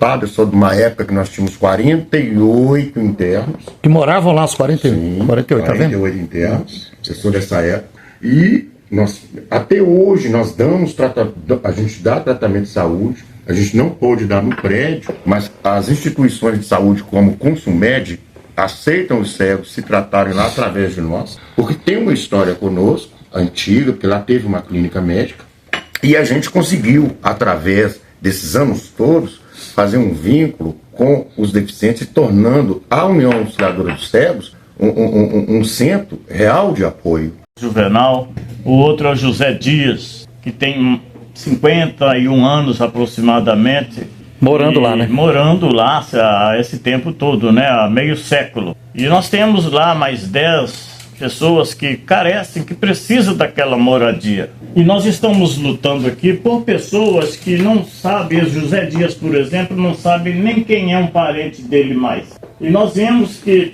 superlotado, eu sou de uma época que nós tínhamos 48 internos. Que moravam lá os 48? Sim, 48, tá vendo? 48 internos, eu sou dessa época. E nós, até hoje, nós damos a gente dá tratamento de saúde. A gente não pôde dar no prédio, mas as instituições de saúde, como o Consumed, aceitam os cegos se tratarem lá através de nós, porque tem uma história conosco, antiga, porque lá teve uma clínica médica, e a gente conseguiu, através desses anos todos, fazer um vínculo com os deficientes, tornando a União Auxiliadora dos Cegos um centro real de apoio. Juvenal, o outro é o José Dias, que tem 51 anos aproximadamente. Morando lá, né? Morando lá há esse tempo todo, né? Há meio século. E nós temos lá mais 10 pessoas que carecem, que precisam daquela moradia. E nós estamos lutando aqui por pessoas que não sabem, José Dias, por exemplo, não sabe nem quem é um parente dele mais. E nós temos que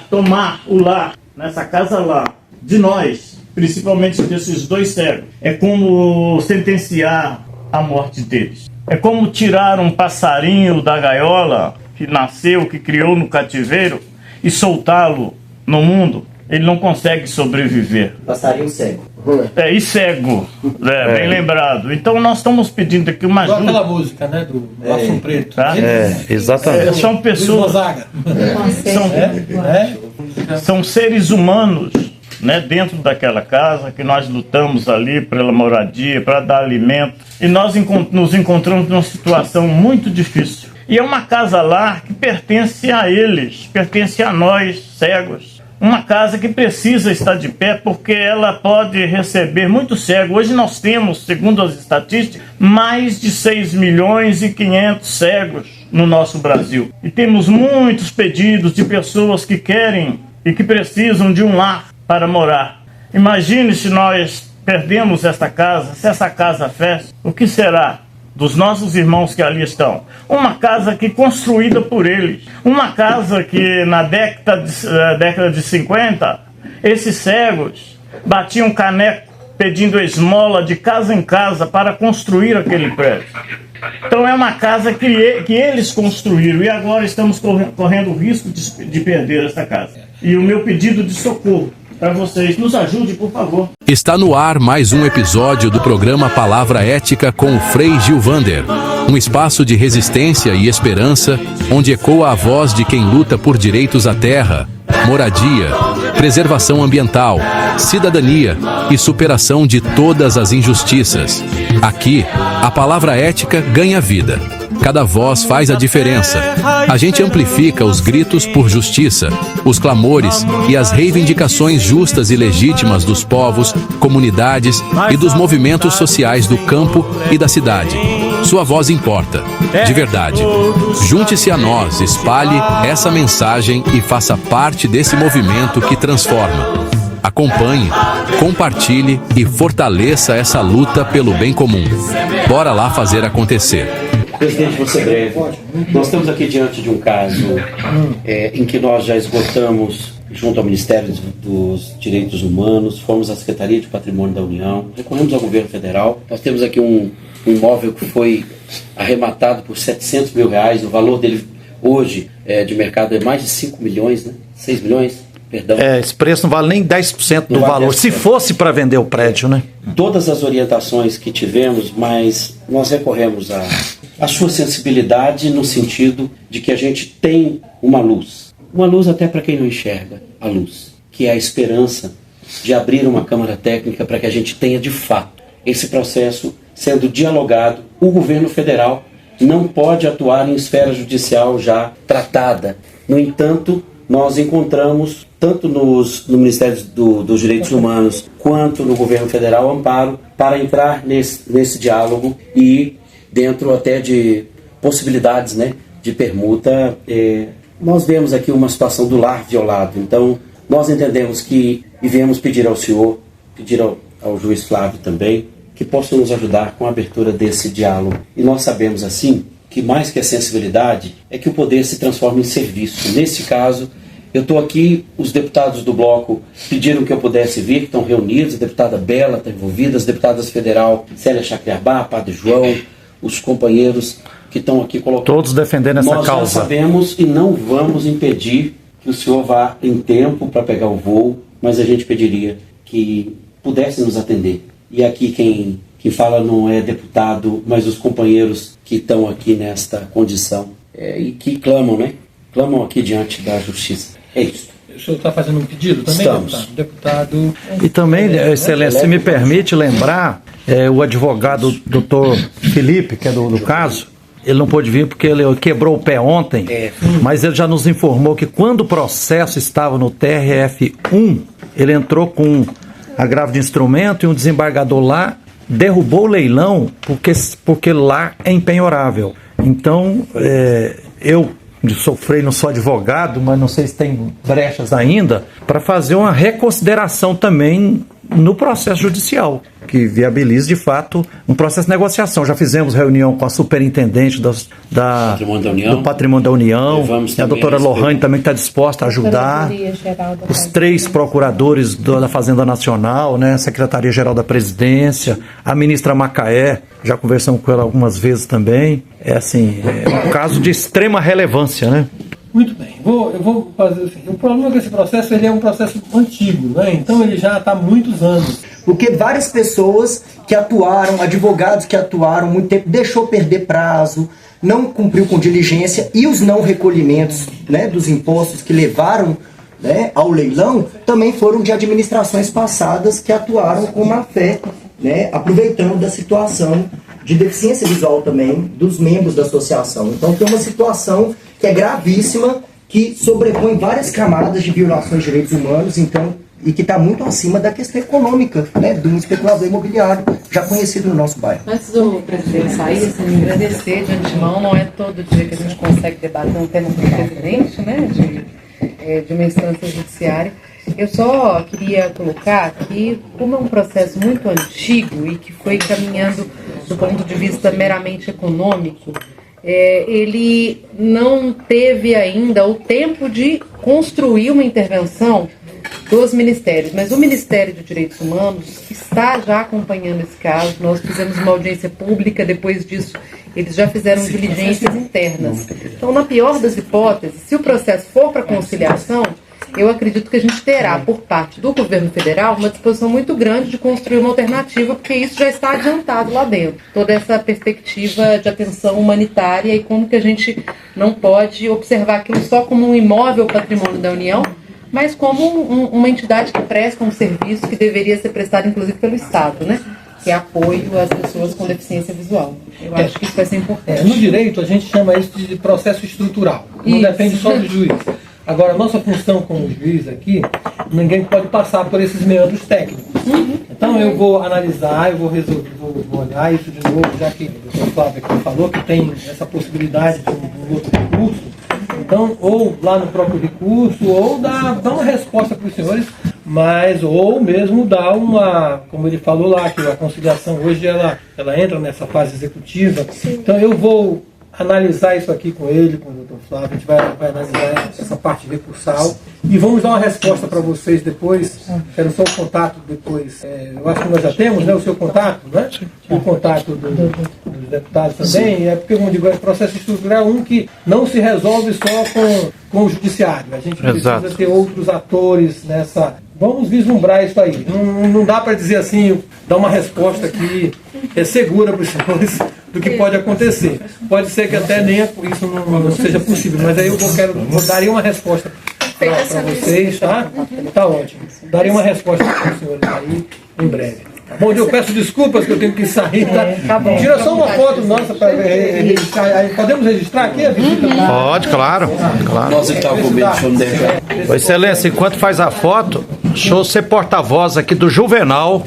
tomar o lar, nessa casa lá, de nós, principalmente desses 2 cegos. É como sentenciar a morte deles. É como tirar um passarinho da gaiola que nasceu, que criou no cativeiro e soltá-lo no mundo. Ele não consegue sobreviver. Passarinho cego. E cego, bem lembrado. Então nós estamos pedindo aqui uma ajuda. Aquela música, né, do Laço Preto. Tá? Exatamente. São pessoas... São seres humanos, né, dentro daquela casa, que nós lutamos ali pela moradia, para dar alimento, e nós nos encontramos numa situação muito difícil. E é uma casa lá que pertence a eles, pertence a nós, cegos. Uma casa que precisa estar de pé porque ela pode receber muitos cegos. Hoje nós temos, segundo as estatísticas, mais de 6.500.000 cegos no nosso Brasil. E temos muitos pedidos de pessoas que querem e que precisam de um lar para morar. Imagine se nós perdemos esta casa, se essa casa fecha, o que será dos nossos irmãos que ali estão? Uma casa que construída por eles, uma casa que na década de 50, esses cegos batiam caneco pedindo esmola de casa em casa para construir aquele prédio. Então é uma casa que eles construíram e agora estamos correndo o risco de perder essa casa. E o meu pedido de socorro para vocês, nos ajude, por favor. Está no ar mais um episódio do programa Palavra Ética com o Frei Gilvander. Um espaço de resistência e esperança, onde ecoa a voz de quem luta por direitos à terra, moradia, preservação ambiental, cidadania e superação de todas as injustiças. Aqui, a palavra ética ganha vida. Cada voz faz a diferença. A gente amplifica os gritos por justiça, os clamores e as reivindicações justas e legítimas dos povos, comunidades e dos movimentos sociais do campo e da cidade. Sua voz importa, de verdade. Junte-se a nós, espalhe essa mensagem e faça parte desse movimento que transforma. Acompanhe, compartilhe e fortaleça essa luta pelo bem comum. Bora lá fazer acontecer. Presidente, vou ser breve. Nós estamos aqui diante de um caso em que nós já esgotamos, junto ao Ministério dos Direitos Humanos, fomos à Secretaria de Patrimônio da União, recorremos ao Governo Federal. Nós temos aqui um imóvel que foi arrematado por R$700 mil, o valor dele hoje de mercado é mais de 5 milhões, né? 6 milhões, perdão. Esse preço não vale nem 10% do valor, 10%. Se fosse para vender o prédio, né? Todas as orientações que tivemos, mas nós recorremos à sua sensibilidade no sentido de que a gente tem uma luz até para quem não enxerga a luz, que é a esperança de abrir uma Câmara Técnica para que a gente tenha de fato esse processo sendo dialogado. O governo federal não pode atuar em esfera judicial já tratada. No entanto, nós encontramos, tanto no Ministério dos Direitos Humanos quanto no governo federal, amparo para entrar nesse diálogo e dentro até de possibilidades, né, de permuta. Nós vemos aqui uma situação do lar violado. Então, nós entendemos que, e viemos pedir ao senhor, pedir ao juiz Flávio também, que possam nos ajudar com a abertura desse diálogo. E nós sabemos, assim, que mais que a sensibilidade, é que o poder se transforma em serviço. Nesse caso, eu estou aqui, os deputados do bloco pediram que eu pudesse vir, que estão reunidos, a deputada Bela está envolvida, as deputadas federal Célia Chacriabá, Padre João, os companheiros que estão aqui colocados. Todos defendendo essa Nós causa. já sabemos e não vamos impedir que o senhor vá em tempo para pegar o voo, mas a gente pediria que pudesse nos atender. E aqui quem fala não é deputado, mas os companheiros que estão aqui nesta condição e que clamam, né? Clamam aqui diante da justiça. É isso. O senhor está fazendo um pedido também, Estamos. deputado? E também, Excelência, se me permite lembrar, o advogado doutor Felipe, que é do caso, ele não pôde vir porque ele quebrou o pé ontem, mas ele já nos informou que quando o processo estava no TRF1, ele entrou com agravo de instrumento e um desembargador lá derrubou o leilão porque lá é impenhorável. Então, eu sou Frei, não sou advogado, mas não sei se tem brechas ainda, para fazer uma reconsideração também no processo judicial, que viabilize de fato um processo de negociação. Já fizemos reunião com a superintendente do Patrimônio da União, e a doutora Lohane também está disposta a ajudar, os 3 procuradores da Fazenda Nacional, né, a Secretaria-Geral da Presidência, a ministra Macaé, já conversamos com ela algumas vezes também. É um caso de extrema relevância, né? Muito bem, eu vou fazer assim. O problema desse processo, ele é um processo antigo, né? Então ele já está há muitos anos. Porque várias pessoas que atuaram, advogados que atuaram muito tempo, deixou perder prazo, não cumpriu com diligência, e os não recolhimentos, né, dos impostos que levaram, né, ao leilão também foram de administrações passadas que atuaram com má fé, né, aproveitando da situação de deficiência visual também dos membros da associação. Então tem uma situação que é gravíssima, que sobrepõe várias camadas de violações de direitos humanos, então, e que está muito acima da questão econômica, né, de um especulador imobiliário já conhecido no nosso bairro. Antes do presidente sair, me agradecer de antemão. Não é todo dia que a gente consegue debater um tema com o presidente, né, de uma instância judiciária. Eu só queria colocar que, como é um processo muito antigo e que foi caminhando do ponto de vista meramente econômico, ele não teve ainda o tempo de construir uma intervenção dos ministérios, mas o Ministério de Direitos Humanos está já acompanhando esse caso. Nós fizemos uma audiência pública, depois disso eles já fizeram diligências internas. Então, na pior das hipóteses, se o processo for para conciliação, eu acredito que a gente terá, por parte do governo federal, uma disposição muito grande de construir uma alternativa, porque isso já está adiantado lá dentro. Toda essa perspectiva de atenção humanitária e como que a gente não pode observar aquilo só como um imóvel patrimônio da União, mas como uma entidade que presta um serviço que deveria ser prestado, inclusive, pelo Estado, né? Que é apoio às pessoas com deficiência visual. Eu acho que isso vai ser importante. No direito, a gente chama isso de processo estrutural. Não depende só do juiz. Agora, a nossa função como juiz aqui, ninguém pode passar por esses meandros técnicos. Então, eu vou analisar, eu vou resolver, vou olhar isso de novo, já que o doutor Flávio aqui falou que tem essa possibilidade de um outro recurso. Então, ou lá no próprio recurso, ou dar uma resposta para os senhores, mas, ou mesmo dar uma, como ele falou lá, que a conciliação hoje ela entra nessa fase executiva. Então, eu vou analisar isso aqui com ele, com o doutor Flávio, a gente vai analisar essa parte recursal e vamos dar uma resposta para vocês depois. Quero só o contato depois. Eu acho que nós já temos, né, o seu contato, né? O contato dos deputados também. É porque, como digo, é processo estrutural que não se resolve só com o judiciário. A gente precisa ter outros atores nessa. Vamos vislumbrar isso aí. Não dá para dizer assim, dar uma resposta que é segura para os senhores do que pode acontecer. Pode ser que até nem isso não seja possível, mas aí eu daria uma resposta para vocês, tá? Tá ótimo. Daria uma resposta para os senhores aí em breve. Bom, eu peço desculpas que eu tenho que sair, tá? Tira só uma foto nossa para registrar. Podemos registrar aqui a visita? Pode, claro. Nós estamos com medo de não deixar. Excelência, enquanto faz a foto, deixa eu ser porta-voz aqui do Juvenal,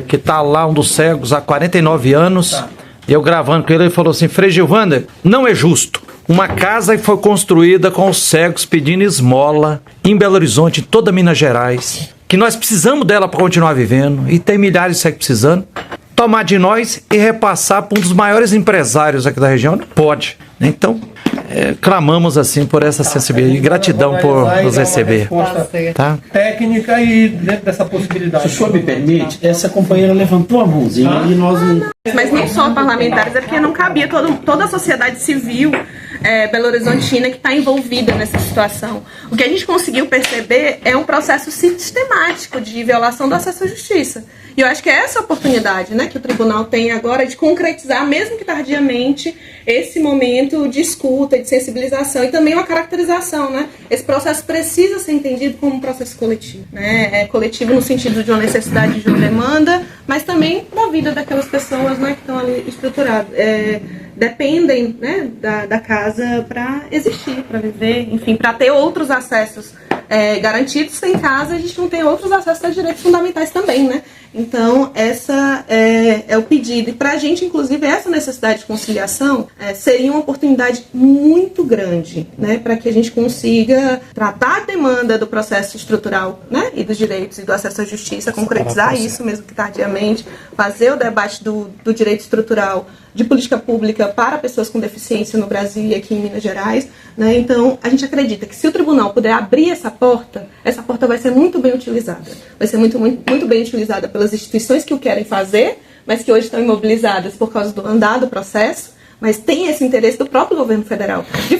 que está lá, um dos cegos, há 49 anos. E eu gravando com ele, ele falou assim: Frei Gilvander, não é justo. Uma casa que foi construída com os cegos pedindo esmola em Belo Horizonte, em toda Minas Gerais, que nós precisamos dela para continuar vivendo, e tem milhares de cegos precisando, tomar de nós e repassar para um dos maiores empresários aqui da região? Não pode. Então, clamamos assim por essa sensibilidade. E gratidão por nos receber. Tá? Técnica e dentro dessa possibilidade. Se o senhor me permite, essa companheira levantou a mãozinha e nós não... Mas nem só parlamentares, é porque não cabia toda a sociedade civil Belo Horizontina que está envolvida nessa situação. O que a gente conseguiu perceber é um processo sistemático de violação do acesso à justiça. E eu acho que é essa oportunidade, né, que o tribunal tem agora de concretizar, mesmo que tardiamente, esse momento de escuta, de sensibilização e também uma caracterização, né? Esse processo precisa ser entendido como um processo coletivo, né? É coletivo no sentido de uma necessidade de uma demanda, mas também da vida daquelas pessoas, né, que estão ali estruturadas. Dependem, né, da casa para existir, para viver, enfim, para ter outros acessos garantidos. Sem casa, a gente não tem outros acessos a direitos fundamentais também, né? Então, essa é o pedido. E para a gente, inclusive, essa necessidade de conciliação seria uma oportunidade muito grande, né, para que a gente consiga tratar a demanda do processo estrutural, né, e dos direitos e do acesso à justiça, concretizar isso, mesmo que tardiamente, fazer o debate do direito estrutural de política pública para pessoas com deficiência no Brasil e aqui em Minas Gerais, né? Então, a gente acredita que se o tribunal puder abrir essa porta vai ser muito bem utilizada. Vai ser muito bem utilizada pelas instituições que o querem fazer, mas que hoje estão imobilizadas por causa do andar do processo, mas tem esse interesse do próprio governo federal de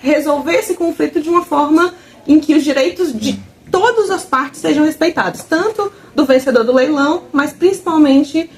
resolver esse conflito de uma forma em que os direitos de todas as partes sejam respeitados, tanto do vencedor do leilão, mas principalmente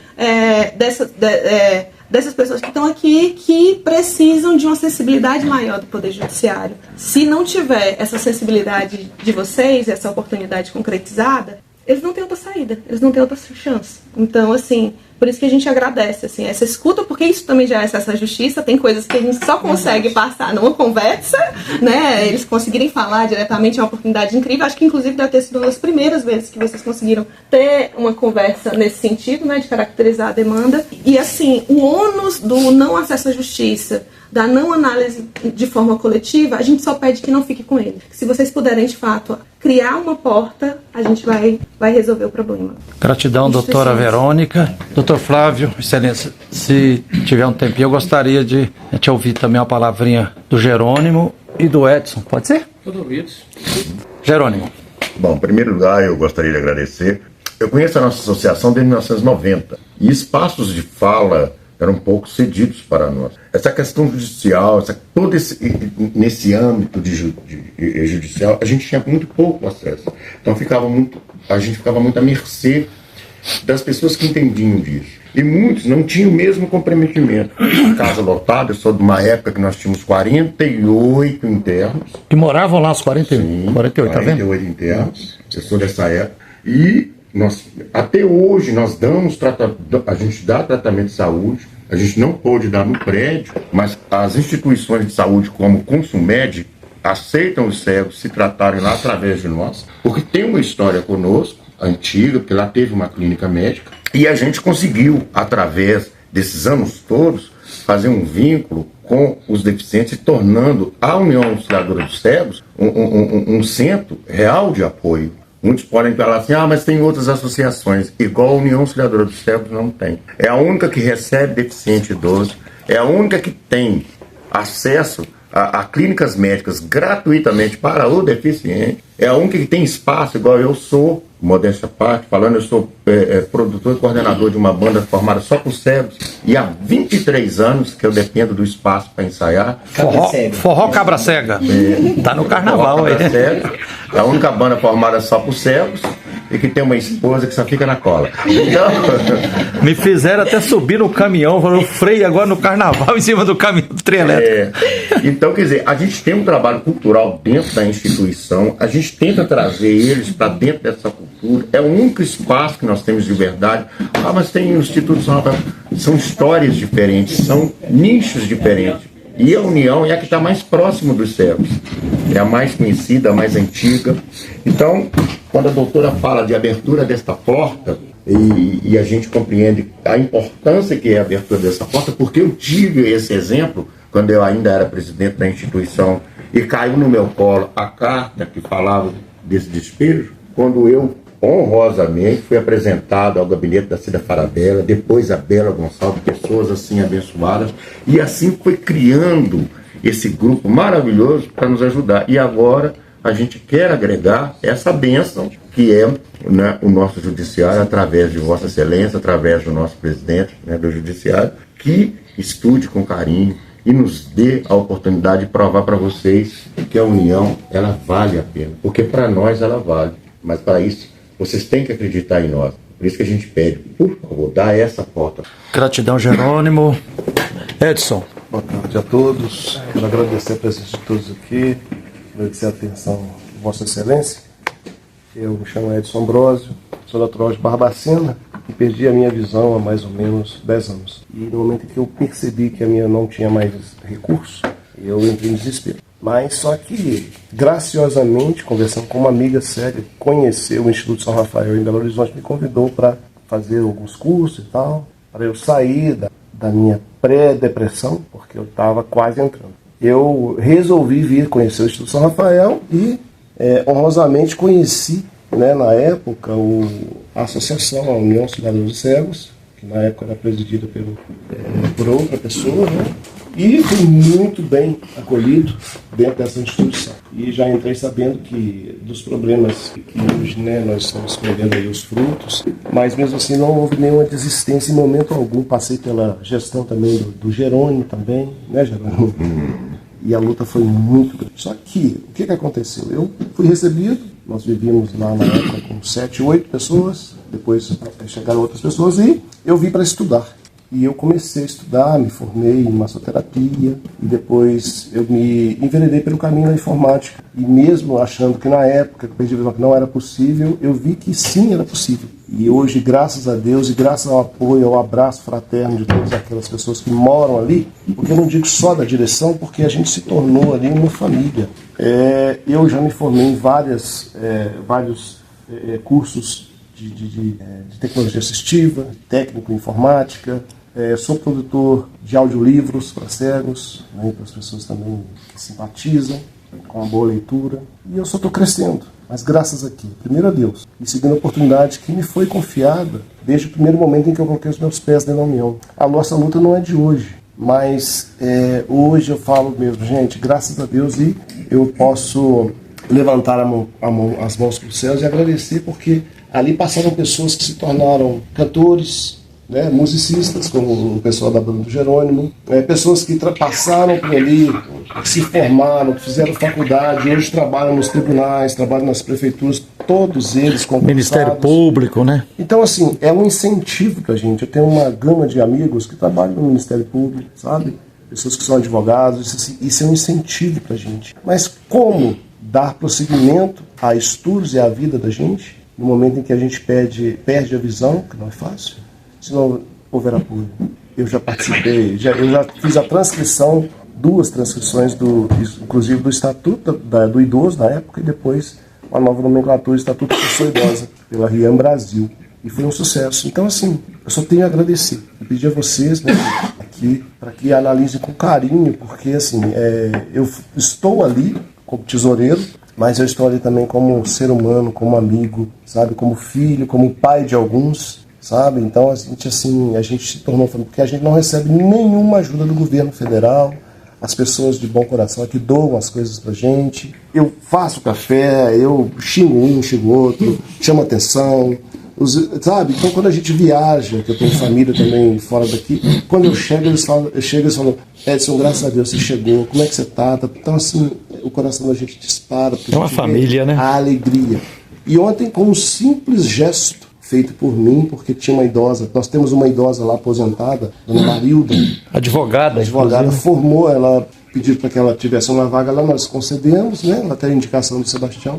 dessas pessoas que estão aqui, que precisam de uma sensibilidade maior do Poder Judiciário. Se não tiver essa sensibilidade de vocês, essa oportunidade concretizada, eles não têm outra saída, eles não têm outra chance. Então, assim, por isso que a gente agradece, assim, essa escuta, porque isso também já é acesso à justiça, tem coisas que a gente só consegue passar numa conversa, né, eles conseguirem falar diretamente, é uma oportunidade incrível. Acho que, inclusive, deve ter sido uma das primeiras vezes que vocês conseguiram ter uma conversa nesse sentido, né, de caracterizar a demanda. E, assim, o ônus do não acesso à justiça, da não análise de forma coletiva, a gente só pede que não fique com ele. Se vocês puderem, de fato, criar uma porta, a gente vai resolver o problema. Gratidão, doutora Verônica. Doutor Flávio, excelência, se tiver um tempinho, eu gostaria de te ouvir também uma palavrinha do Jerônimo e do Edson. Pode ser? Tudo ouvido. Jerônimo. Bom, em primeiro lugar, eu gostaria de agradecer. Eu conheço a nossa associação desde 1990 e espaços de fala eram um pouco cedidos para nós. Essa questão judicial, nesse âmbito judicial, a gente tinha muito pouco acesso. Então a gente ficava muito à mercê das pessoas que entendiam disso. E muitos não tinham o mesmo comprometimento. A casa lotada, eu sou de uma época que nós tínhamos 48 internos. Que moravam lá os 48, tá vendo? 48 internos, eu sou dessa época. E até hoje a gente dá tratamento de saúde, a gente não pôde dar no prédio, mas as instituições de saúde como Consumed aceitam os cegos se tratarem lá através de nós, porque tem uma história conosco, antiga, porque lá teve uma clínica médica, e a gente conseguiu, através desses anos todos, fazer um vínculo com os deficientes, tornando a União Auxiliadora dos Cegos um centro real de apoio. Muitos podem falar assim, mas tem outras associações, igual a União Auxiliadora dos Cegos não tem. É a única que recebe deficiente idoso, é a única que tem acesso a clínicas médicas gratuitamente para o deficiente, é a única que tem espaço, igual eu sou, modéstia à parte, falando, eu sou produtor e coordenador de uma banda formada só por cegos, e há 23 anos que eu dependo do espaço para ensaiar. Forró Cabra Cega. Tá no carnaval aí. É a única banda formada só por cegos e que tem uma esposa que só fica na cola. Então... Me fizeram até subir no caminhão, falou freio agora no carnaval em cima do caminhão do trem elétrico. Então, quer dizer, a gente tem um trabalho cultural dentro da instituição, a gente tenta trazer eles para dentro dessa cultura, é o único espaço que nós temos de verdade. Mas tem institutos, são histórias diferentes, são nichos diferentes. E a União é a que está mais próximo dos cegos, é a mais conhecida, a mais antiga. Então, quando a doutora fala de abertura desta porta, e a gente compreende a importância que é a abertura dessa porta, porque eu tive esse exemplo quando eu ainda era presidente da instituição e caiu no meu colo a carta que falava desse despejo, quando eu honrosamente fui apresentado ao gabinete da Cida Farabella, depois a Bela Gonçalves, pessoas assim abençoadas, e assim foi criando esse grupo maravilhoso para nos ajudar. E agora a gente quer agregar essa bênção que é, né, o nosso judiciário, através de Vossa Excelência, através do nosso presidente, né, do judiciário, que estude com carinho e nos dê a oportunidade de provar para vocês que a união, ela vale a pena. Porque para nós ela vale, mas para isso vocês têm que acreditar em nós. Por isso que a gente pede, por favor, dá essa porta. Gratidão, Jerônimo. Edson. Boa tarde a todos. Quero agradecer a presença de todos aqui, agradecer a atenção de Vossa Excelência. Eu me chamo Edson Ambrosio, sou natural de Barbacena e perdi a minha visão há mais ou menos 10 anos. E no momento em que eu percebi que a minha não tinha mais recurso, eu entrei em desespero. Mas só que, graciosamente, conversando com uma amiga séria, conheceu o Instituto São Rafael em Belo Horizonte, me convidou para fazer alguns cursos e tal, para eu sair da minha pré-depressão, porque eu estava quase entrando. Eu resolvi vir conhecer o Instituto São Rafael e, honrosamente, conheci, né, na época, a associação, a União Cidadãos Cegos, que na época era presidida por outra pessoa, né? E fui muito bem acolhido dentro dessa instituição. E já entrei sabendo que dos problemas que hoje, né, nós estamos colhendo aí os frutos, mas mesmo assim não houve nenhuma desistência em momento algum. Passei pela gestão também do Jerônimo também, né, Jerônimo? E a luta foi muito grande. Só que, o que aconteceu? Eu fui recebido, nós vivíamos lá na época com 7, 8 pessoas, depois chegaram outras pessoas e eu vim para estudar. E eu comecei a estudar, me formei em massoterapia e depois eu me enveredei pelo caminho da informática. E mesmo achando que na época, que não era possível, eu vi que sim, era possível. E hoje, graças a Deus e graças ao apoio, ao abraço fraterno de todas aquelas pessoas que moram ali, porque eu não digo só da direção, porque a gente se tornou ali uma família. Eu já me formei em vários cursos de tecnologia assistiva, técnico em informática, sou produtor de audiolivros para cegos, né, para as pessoas também que simpatizam com a boa leitura. E eu só estou crescendo, mas graças aqui, primeiro a Deus, e segundo a oportunidade que me foi confiada desde o primeiro momento em que eu coloquei os meus pés dentro da União. A nossa luta não é de hoje, mas hoje eu falo mesmo, gente, graças a Deus, e eu posso levantar as mãos para os céus e agradecer, porque ali passaram pessoas que se tornaram cantores, né, musicistas, como o pessoal da banda do Jerônimo, pessoas que passaram por ali, que se formaram, que fizeram faculdade, hoje trabalham nos tribunais, trabalham nas prefeituras, todos eles concursados. Ministério Público, né? Então, assim, é um incentivo pra gente. Eu tenho uma gama de amigos que trabalham no Ministério Público, sabe? Pessoas que são advogados, isso é um incentivo pra gente. Mas como dar prosseguimento a estudos e à vida da gente, no momento em que a gente perde a visão, que não é fácil, se não houver apoio. Eu já participei, eu já fiz a transcrição, 2 transcrições, inclusive do Estatuto do Idoso na época, e depois uma nova nomenclatura, Estatuto da Pessoa Idosa, pela RIAM Brasil. E foi um sucesso. Então, assim, eu só tenho a agradecer. E pedir a vocês, né, aqui, para que analisem com carinho, porque, assim, eu estou ali como tesoureiro, mas eu estou ali também como ser humano, como amigo, sabe, como filho, como pai de alguns, sabe? Então a gente se tornou família, porque a gente não recebe nenhuma ajuda do governo federal, as pessoas de bom coração aqui doam as coisas pra gente, eu faço café, eu xingo um, xingo outro, chamo atenção, sabe? Então quando a gente viaja, que eu tenho família também fora daqui, quando eu chego, eles falam, Edson, graças a Deus você chegou, como é que você tá? Então assim, o coração da gente dispara, porque é uma família, né? A alegria. E ontem, com um simples gesto feito por mim, porque tinha uma idosa, nós temos uma idosa lá aposentada, dona Marilda. Advogada, formou, ela pediu para que ela tivesse uma vaga lá, nós concedemos, né? Ela tem a indicação do Sebastião,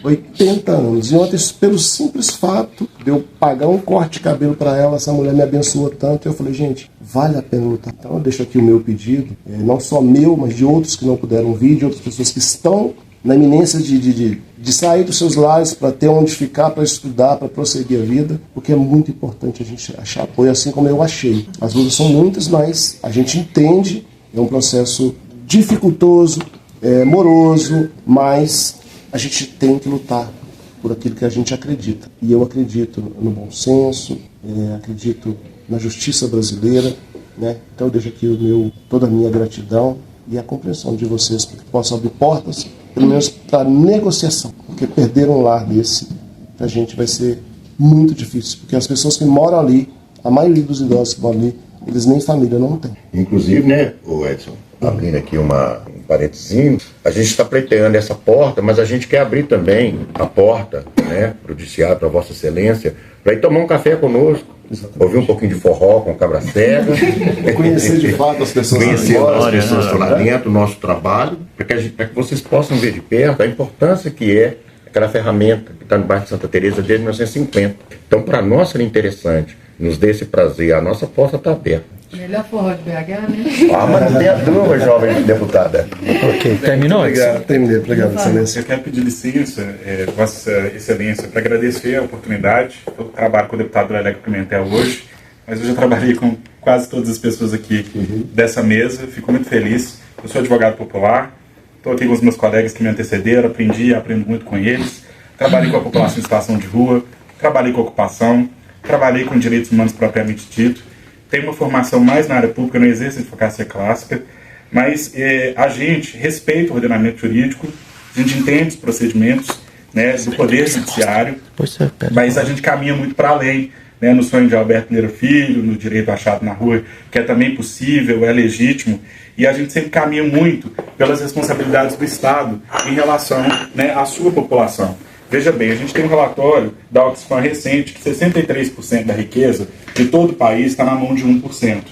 80 anos. E ontem, pelo simples fato de eu pagar um corte de cabelo para ela, essa mulher me abençoou tanto, eu falei, gente, vale a pena lutar. Então eu deixo aqui o meu pedido, não só meu, mas de outros que não puderam vir, de outras pessoas que estão na iminência de sair dos seus lares para ter onde ficar, para estudar, para prosseguir a vida, porque é muito importante a gente achar apoio, assim como eu achei. As lutas são muitas, mas a gente entende, é um processo dificultoso, moroso, mas a gente tem que lutar por aquilo que a gente acredita. E eu acredito no bom senso, acredito na justiça brasileira, né? Então eu deixo aqui toda a minha gratidão e a compreensão de vocês para que possam abrir portas, pelo menos para negociação, porque perder um lar desse, para a gente vai ser muito difícil, porque as pessoas que moram ali, a maioria dos idosos que moram ali, eles nem família não têm. Inclusive, né, o Edson, abrindo aqui um parentezinho, a gente está pleiteando essa porta, mas a gente quer abrir também a porta, né, para o Judiciário, para Vossa Excelência, para ir tomar um café conosco, ouvir um pouquinho de forró com cabra cega, Conhecer de fato as pessoas conhecer lá as fora, pessoas que estão lá né? dentro, o nosso trabalho, para que vocês possam ver de perto a importância que é aquela ferramenta que está no bairro de Santa Teresa desde 1950. Então, para nós seria interessante, nos dê esse prazer, a nossa porta está aberta. Melhor forró de BH, né? Ah, mas não tem a dúvida, jovem deputada. Ok, terminou? Obrigado, terminei. Obrigado, Excelência. Eu quero pedir licença, Vossa Excelência, para agradecer a oportunidade. Eu trabalho com o deputado Leleco Pimentel hoje, mas eu já trabalhei com quase todas as pessoas aqui dessa mesa. Fico muito feliz. Eu sou advogado popular, estou aqui com os meus colegas que me antecederam, aprendo muito com eles. Trabalhei com a população em situação de rua, trabalhei com ocupação, trabalhei com direitos humanos propriamente dito. Tenho uma formação mais na área pública, não exerço advocacia clássica, mas a gente respeita o ordenamento jurídico, a gente entende os procedimentos, né, do Poder Judiciário, mas a gente caminha muito para além, né, no sonho de Alberto Lira Filho, no direito achado na rua, que é também possível, é legítimo, e a gente sempre caminha muito pelas responsabilidades do Estado em relação, né, à sua população. Veja bem, a gente tem um relatório da Oxfam recente que 63% da riqueza de todo o país está na mão de 1%.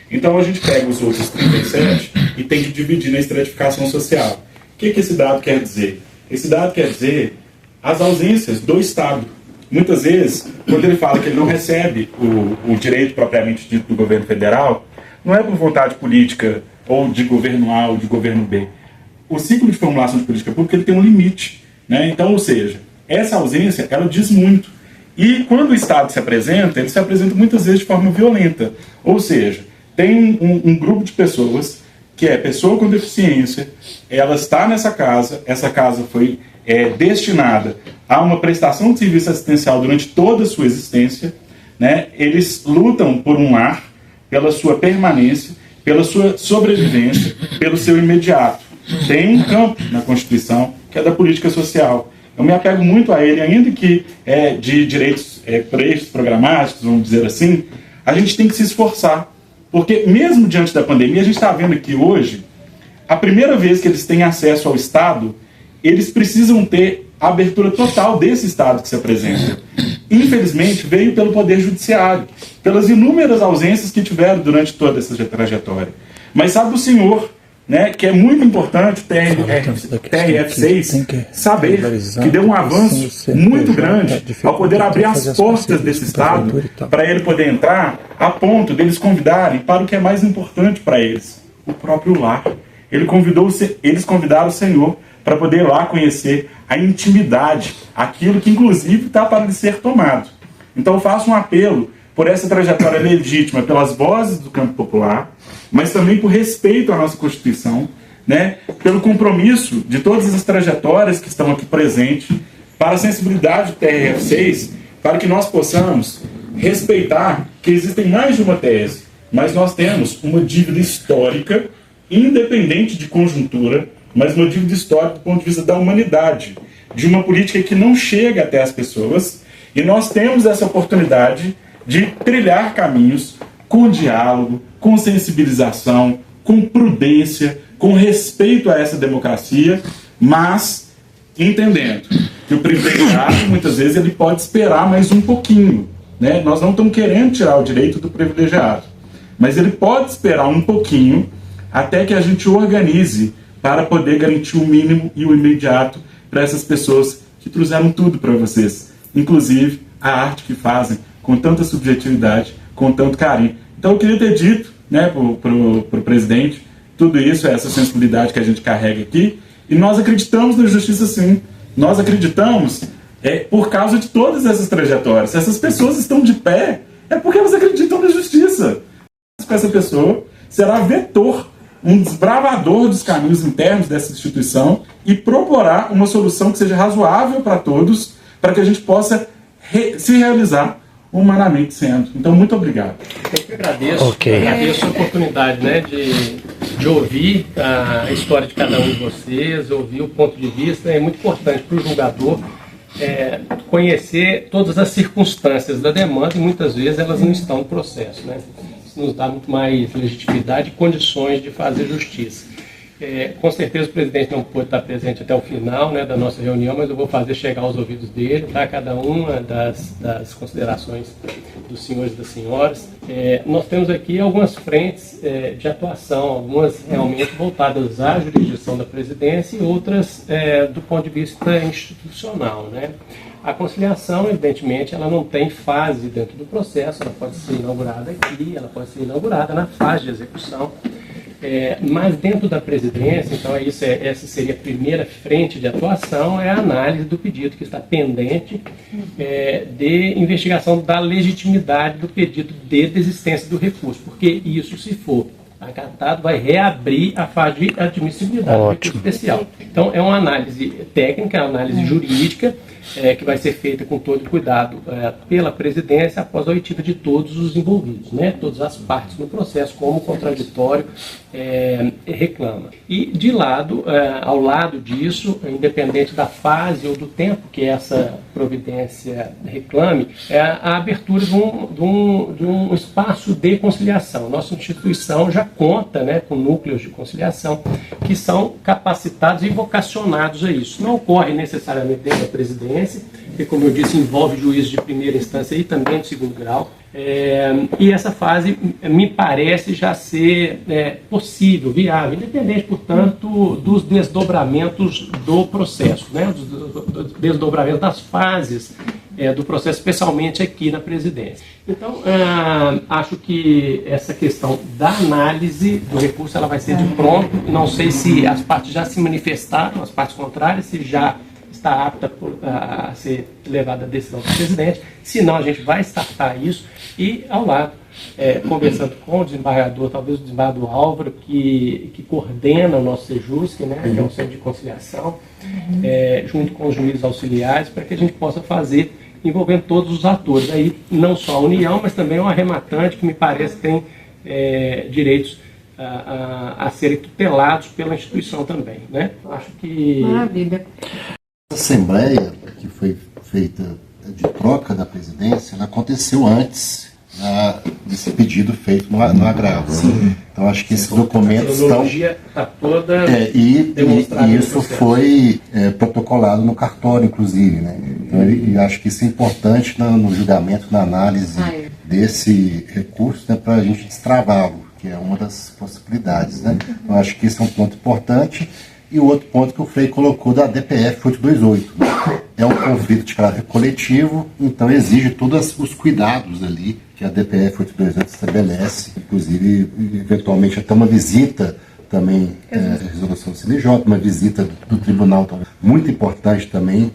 Então a gente pega os outros 37% e tem que dividir na estratificação social. O que esse dado quer dizer? Esse dado quer dizer as ausências do Estado. Muitas vezes, quando ele fala que ele não recebe o direito propriamente dito do governo federal, não é por vontade política ou de governo A ou de governo B. O ciclo de formulação de política pública ele tem um limite, né? Então, ou seja, essa ausência, ela diz muito. E quando o Estado se apresenta, ele se apresenta muitas vezes de forma violenta. Ou seja, tem um grupo de pessoas, que é pessoa com deficiência, ela está nessa casa, essa casa foi destinada a uma prestação de serviço assistencial durante toda a sua existência, né? Eles lutam por um lar, pela sua permanência, pela sua sobrevivência, pelo seu imediato. Tem um campo na Constituição, que é da política social. Eu me apego muito a ele, ainda que de direitos programáticos, vamos dizer assim, a gente tem que se esforçar. Porque mesmo diante da pandemia, a gente está vendo que hoje, a primeira vez que eles têm acesso ao Estado, eles precisam ter a abertura total desse Estado que se apresenta. Infelizmente, veio pelo Poder Judiciário, pelas inúmeras ausências que tiveram durante toda essa trajetória. Mas sabe o senhor, né, que é muito importante o TRF6 saber que deu um avanço muito grande ao poder abrir as portas desse Estado para ele poder entrar a ponto deles convidarem para o que é mais importante para eles, o próprio lar. Eles convidaram o Senhor para poder ir lá conhecer a intimidade, aquilo que inclusive está para ser tomado. Então eu faço um apelo por essa trajetória legítima, pelas vozes do campo popular, mas também por respeito à nossa Constituição, né, pelo compromisso de todas as trajetórias que estão aqui presentes, para a sensibilidade do TRF6, para que nós possamos respeitar que existem mais de uma tese, mas nós temos uma dívida histórica, independente de conjuntura, mas uma dívida histórica do ponto de vista da humanidade, de uma política que não chega até as pessoas, e nós temos essa oportunidade de trilhar caminhos com diálogo, com sensibilização, com prudência, com respeito a essa democracia, mas entendendo que o privilegiado, muitas vezes, ele pode esperar mais um pouquinho, né? Nós não estamos querendo tirar o direito do privilegiado, mas ele pode esperar um pouquinho até que a gente organize para poder garantir o mínimo e o imediato para essas pessoas que trouxeram tudo para vocês, inclusive a arte que fazem com tanta subjetividade, com tanto carinho. Então eu queria ter dito, né, pro presidente, tudo isso, essa sensibilidade que a gente carrega aqui, e nós acreditamos na justiça sim. Nós acreditamos por causa de todas essas trajetórias. Se essas pessoas estão de pé, é porque elas acreditam na justiça. Essa pessoa será vetor, um desbravador dos caminhos internos dessa instituição e proporá uma solução que seja razoável para todos, para que a gente possa se realizar humanamente sendo. Então, muito obrigado. Eu que agradeço. Agradeço a oportunidade, né, de de ouvir a história de cada um de vocês, ouvir o ponto de vista. É muito importante para o julgador conhecer todas as circunstâncias da demanda, e muitas vezes elas não estão no processo, né? Isso nos dá muito mais legitimidade e condições de fazer justiça. Com certeza o presidente não pôde estar presente até o final, né, da nossa reunião, mas eu vou fazer chegar aos ouvidos dele, tá, cada uma das considerações dos senhores e das senhoras. Nós temos aqui algumas frentes de atuação, algumas realmente voltadas à jurisdição da presidência e outras do ponto de vista institucional, né? A conciliação, evidentemente, ela não tem fase dentro do processo, ela pode ser inaugurada aqui, ela pode ser inaugurada na fase de execução. Mas dentro da presidência, então essa seria a primeira frente de atuação, é a análise do pedido que está pendente de investigação da legitimidade do pedido de desistência do recurso, porque isso, se for acatado, vai reabrir a fase de admissibilidade do recurso especial. Então é uma análise técnica, uma análise jurídica, que vai ser feita com todo cuidado pela presidência após a oitiva de todos os envolvidos, né? Todas as partes no processo, como o contraditório reclama. E de lado, ao lado disso, independente da fase ou do tempo que essa providência reclame, é a abertura de um espaço de conciliação. Nossa instituição já conta, né, com núcleos de conciliação que são capacitados e vocacionados a isso. Não ocorre necessariamente dentro da presidência, que, como eu disse, envolve juízes de primeira instância e também de segundo grau. E essa fase me parece já ser possível, viável, independente, portanto, dos desdobramentos do processo, né, dos desdobramentos das fases do processo, especialmente aqui na presidência. Então, acho que essa questão da análise do recurso ela vai ser de pronto. Não sei se as partes já se manifestaram, as partes contrárias, se já está apta a ser levada a decisão do presidente. Se não, a gente vai startar isso e, ao lado, conversando com o desembargador, talvez o desembargador Álvaro, que coordena o nosso Sejusc, né, que é um centro de conciliação, junto com os juízes auxiliares, para que a gente possa fazer envolvendo todos os atores. Aí, não só a União, mas também o arrematante, que me parece tem direitos a serem tutelados pela instituição também, né? Acho que... Maravilha. A assembleia que foi feita de troca da presidência, ela aconteceu antes desse pedido feito no agravo. Então acho que esses documentos estão... Tá toda e isso foi protocolado no cartório, inclusive, né? Então, e acho que isso é importante no julgamento, na análise desse recurso, né, para a gente destravá-lo, que é uma das possibilidades, né? Então acho que isso é um ponto importante. E o outro ponto que o Frei colocou da DPF 828. É um conflito de caráter coletivo, então exige todos os cuidados ali que a DPF 828 estabelece, inclusive, eventualmente, até uma visita também, resolução do CNJ, uma visita do tribunal também, muito importante também,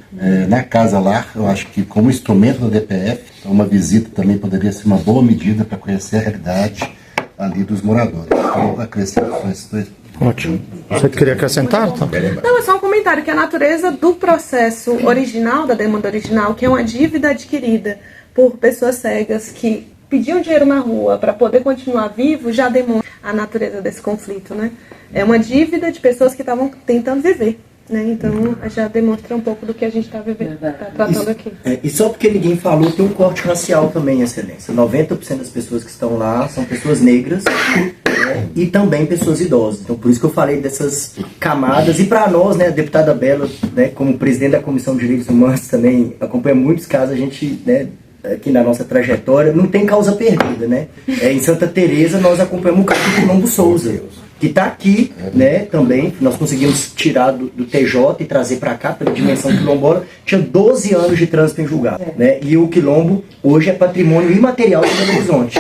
na casa-lar. Eu acho que como instrumento da DPF, então uma visita também poderia ser uma boa medida para conhecer a realidade ali dos moradores. Então, acrescento só esses dois. Ótimo. Você queria acrescentar? Tá? Não, é só um comentário, que a natureza do processo original, da demanda original, que é uma dívida adquirida por pessoas cegas que pediam dinheiro na rua para poder continuar vivo, já demonstra a natureza desse conflito, né? É uma dívida de pessoas que estavam tentando viver, né? Então, já demonstra um pouco do que a gente está tratando aqui. E só porque ninguém falou, tem um corte racial também, Excelência. 90% das pessoas que estão lá são pessoas negras, e também pessoas idosas. Então, por isso que eu falei dessas camadas. E para nós, né, a deputada Bela, né, como presidente da Comissão de Direitos Humanos, também acompanha muitos casos. A gente, né, aqui na nossa trajetória, não tem causa perdida, né? Em Santa Teresa, nós acompanhamos o caso do Quilombo Souza, que está aqui, né, também. Nós conseguimos tirar do TJ e trazer para cá, pela dimensão quilombola. Tinha 12 anos de trânsito em julgado, né? E o quilombo hoje é patrimônio imaterial de Belo Horizonte.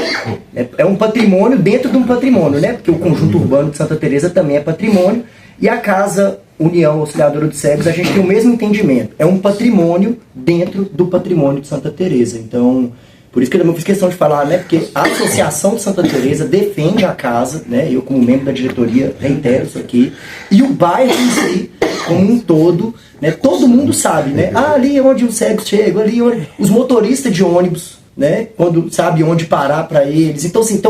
É um patrimônio dentro de um patrimônio, né? Porque o conjunto urbano de Santa Teresa também é patrimônio. E a Casa União Auxiliadora dos Cegos, a gente tem o mesmo entendimento. É um patrimônio dentro do patrimônio de Santa Teresa. Então, por isso que eu não fiz questão de falar, né? Porque a Associação de Santa Teresa defende a casa, né? Eu, como membro da diretoria, reitero isso aqui. E o bairro em si, como um todo, né? Todo mundo sabe, né? Ali é onde os cegos chegam, ali onde... Os motoristas de ônibus, né? Quando sabe onde parar para eles. Então, assim,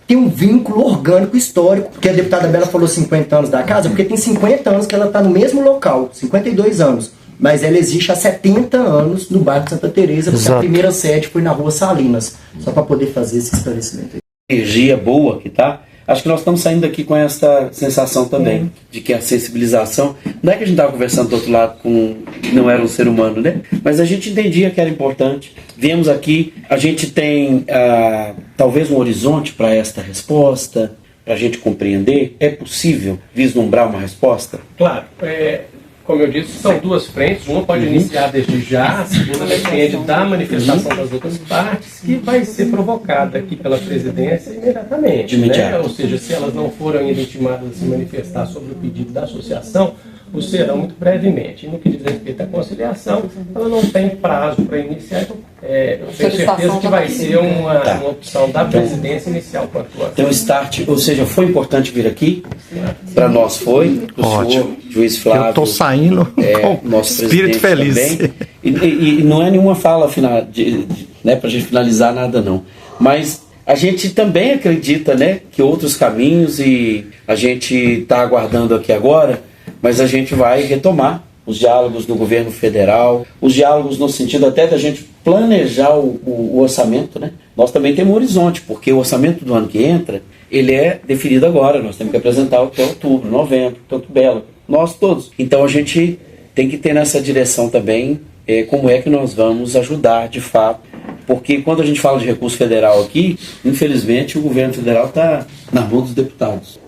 tem um vínculo orgânico histórico, porque a deputada Bela falou 50 anos da casa, porque tem 50 anos que ela está no mesmo local, 52 anos, mas ela existe há 70 anos no bairro de Santa Teresa, porque a primeira sede foi na Rua Salinas, só para poder fazer esse esclarecimento aí. Energia boa que tá. Acho que nós estamos saindo daqui com essa sensação também, de que a sensibilização, não é que a gente estava conversando do outro lado com não era um ser humano, né? Mas a gente entendia que era importante. Viemos aqui, a gente tem talvez um horizonte para esta resposta, para a gente compreender. É possível vislumbrar uma resposta? Claro, como eu disse, são duas frentes. Uma pode iniciar desde já, a segunda depende da manifestação das outras partes, que vai ser provocada aqui pela presidência imediatamente. Né? Ou seja, se elas não forem ainda intimadas a se manifestar sobre o pedido da associação, o serão muito brevemente. E no que diz respeito à conciliação, ela não tem prazo para iniciar, então eu tenho certeza que vai ser uma opção da presidência inicial quanto antes. Tem um start, ou seja, foi importante vir aqui, para nós foi, o senhor, juiz Flávio. Eu estou saindo com nosso espírito feliz. E não é nenhuma fala final, né, para a gente finalizar nada não, mas a gente também acredita, né, que outros caminhos, e a gente está aguardando aqui agora, mas a gente vai retomar os diálogos no governo federal, os diálogos no sentido até da gente planejar o orçamento, né? Nós também temos um horizonte, porque o orçamento do ano que entra, ele é definido agora, nós temos que apresentar até outubro, novembro, tanto Bela, nós todos. Então a gente tem que ter nessa direção também como é que nós vamos ajudar de fato, porque quando a gente fala de recurso federal aqui, infelizmente o governo federal está na mão dos deputados.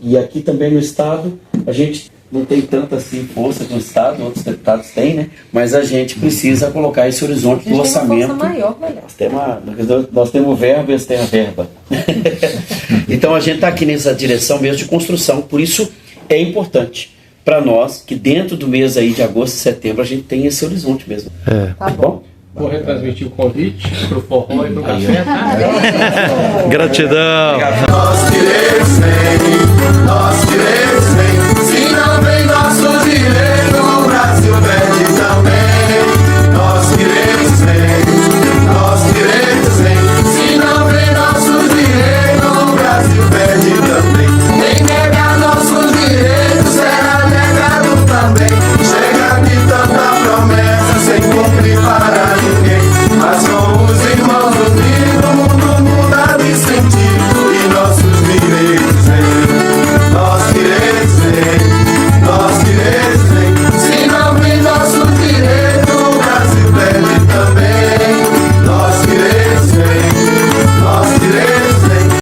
E aqui também no estado, a gente não tem tanta assim força que o Estado, outros deputados têm, né? Mas a gente precisa colocar esse horizonte do orçamento. Nós temos verba e eles têm a verba. Então a gente está aqui nessa direção mesmo de construção, por isso é importante para nós que dentro do mês aí de agosto e setembro a gente tem esse horizonte mesmo. Tá bom? Vou retransmitir o convite para o forró e para o café, tá? Gratidão. Nós queremos